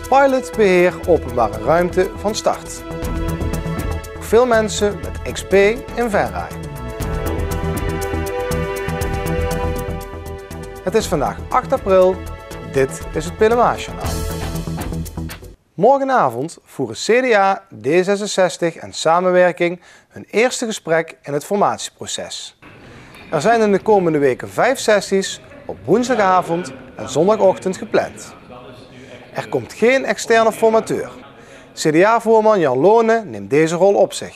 Pilot beheer openbare ruimte van start. Veel mensen met XP in Venray. Het is vandaag 8 april. Dit is het Pelemaasjournaal. Morgenavond voeren CDA, D66 en Samenwerking hun eerste gesprek in het formatieproces. Er zijn in de komende weken 5 sessies op woensdagavond en zondagochtend gepland. Er komt geen externe formateur. CDA-voorman Jan Lone neemt deze rol op zich.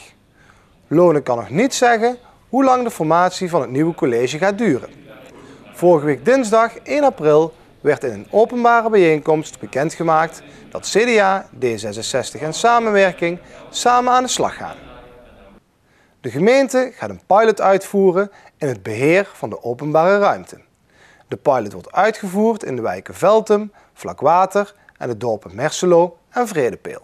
Lone kan nog niet zeggen hoe lang de formatie van het nieuwe college gaat duren. Vorige week dinsdag 1 april werd in een openbare bijeenkomst bekendgemaakt dat CDA, D66 en Samenwerking samen aan de slag gaan. De gemeente gaat een pilot uitvoeren in het beheer van de openbare ruimte. De pilot wordt uitgevoerd in de wijken Veltum, Vlakwater en de dorpen Merselo en Vredepeel.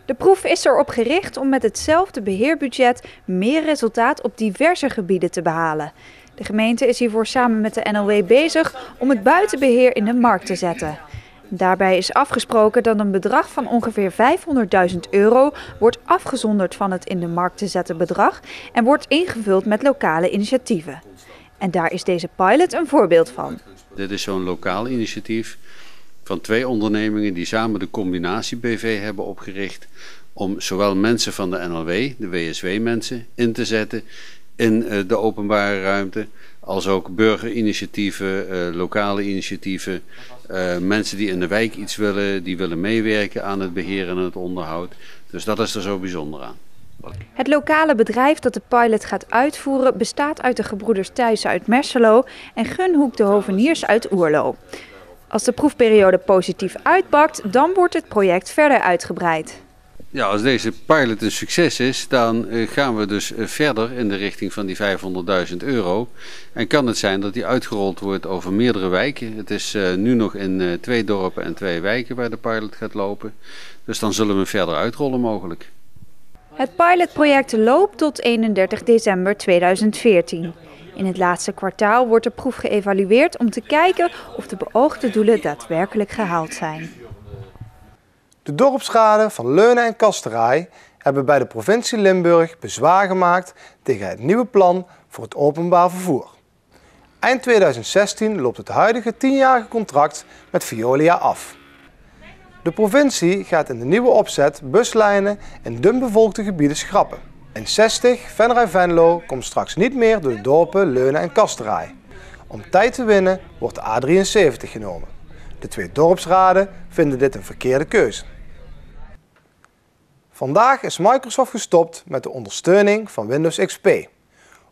De proef is erop gericht om met hetzelfde beheerbudget meer resultaat op diverse gebieden te behalen. De gemeente is hiervoor samen met de NLW bezig om het buitenbeheer in de markt te zetten. Daarbij is afgesproken dat een bedrag van ongeveer €500.000 wordt afgezonderd van het in de markt te zetten bedrag en wordt ingevuld met lokale initiatieven. En daar is deze pilot een voorbeeld van. Dit is zo'n lokaal initiatief van 2 ondernemingen die samen de combinatie BV hebben opgericht om zowel mensen van de NLW, de WSW-mensen, in te zetten in de openbare ruimte, als ook burgerinitiatieven, lokale initiatieven, mensen die in de wijk iets willen, die willen meewerken aan het beheer en het onderhoud. Dus dat is er zo bijzonder aan. Het lokale bedrijf dat de pilot gaat uitvoeren bestaat uit de gebroeders Thijssen uit Merselo en Gunhoek de Hoveniers uit Oerlo. Als de proefperiode positief uitpakt, dan wordt het project verder uitgebreid. Ja, als deze pilot een succes is, dan gaan we dus verder in de richting van die €500.000. En kan het zijn dat die uitgerold wordt over meerdere wijken. Het is nu nog in 2 dorpen en 2 wijken waar de pilot gaat lopen. Dus dan zullen we hem verder uitrollen mogelijk. Het pilotproject loopt tot 31 december 2014. In het laatste kwartaal wordt de proef geëvalueerd om te kijken of de beoogde doelen daadwerkelijk gehaald zijn. De dorpsraden van Leunen en Kasteraai hebben bij de provincie Limburg bezwaar gemaakt tegen het nieuwe plan voor het openbaar vervoer. Eind 2016 loopt het huidige 10-jarige contract met Veolia af. De provincie gaat in de nieuwe opzet buslijnen in dunbevolkte gebieden schrappen. N60 Venray-Venlo komt straks niet meer door de dorpen Leunen en Kasteraai. Om tijd te winnen wordt de A73 genomen. De 2 dorpsraden vinden dit een verkeerde keuze. Vandaag is Microsoft gestopt met de ondersteuning van Windows XP.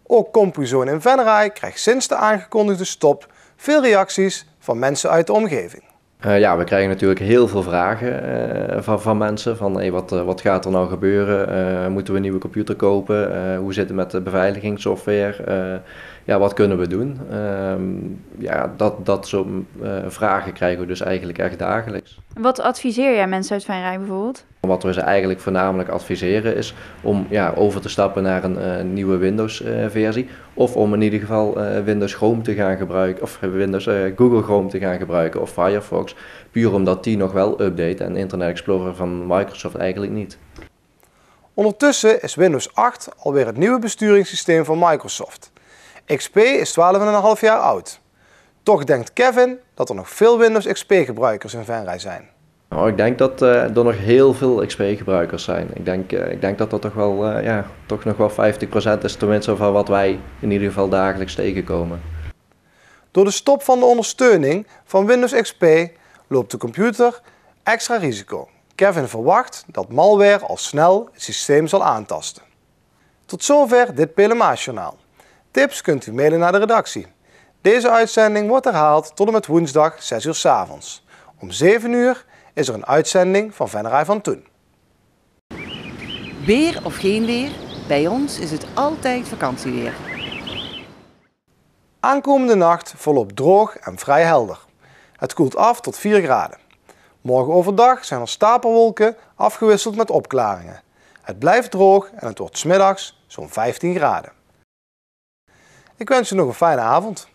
Ook CompuZone in Venray krijgt sinds de aangekondigde stop veel reacties van mensen uit de omgeving. Ja, we krijgen natuurlijk heel veel vragen van mensen. Van hey, wat gaat er nou gebeuren? Moeten we een nieuwe computer kopen? Hoe zit het met de beveiligingssoftware? Ja, wat kunnen we doen? Ja, dat soort vragen krijgen we dus eigenlijk echt dagelijks. Wat adviseer jij mensen uit Venray bijvoorbeeld? Wat we ze eigenlijk voornamelijk adviseren is om over te stappen naar een nieuwe Windows-versie. Of om in ieder geval Windows Chrome te gaan gebruiken, of Google Chrome te gaan gebruiken of Firefox. Puur omdat die nog wel update en Internet Explorer van Microsoft eigenlijk niet. Ondertussen is Windows 8 alweer het nieuwe besturingssysteem van Microsoft. XP is 12,5 jaar oud. Toch denkt Kevin dat er nog veel Windows XP gebruikers in Venray zijn. Nou, ik denk dat er nog heel veel XP-gebruikers zijn. Ik denk dat dat toch nog wel 50% is, tenminste van wat wij in ieder geval dagelijks tegenkomen. Door de stop van de ondersteuning van Windows XP loopt de computer extra risico. Kevin verwacht dat malware al snel het systeem zal aantasten. Tot zover dit Pelemaasjournaal. Tips kunt u mailen naar de redactie. Deze uitzending wordt herhaald tot en met woensdag 6 uur 's avonds. Om 7 uur is er een uitzending van Venray van Toen. Weer of geen weer, bij ons is het altijd vakantieweer. Aankomende nacht volop droog en vrij helder. Het koelt af tot 4 graden. Morgen overdag zijn er stapelwolken afgewisseld met opklaringen. Het blijft droog en het wordt 's middags zo'n 15 graden. Ik wens u nog een fijne avond.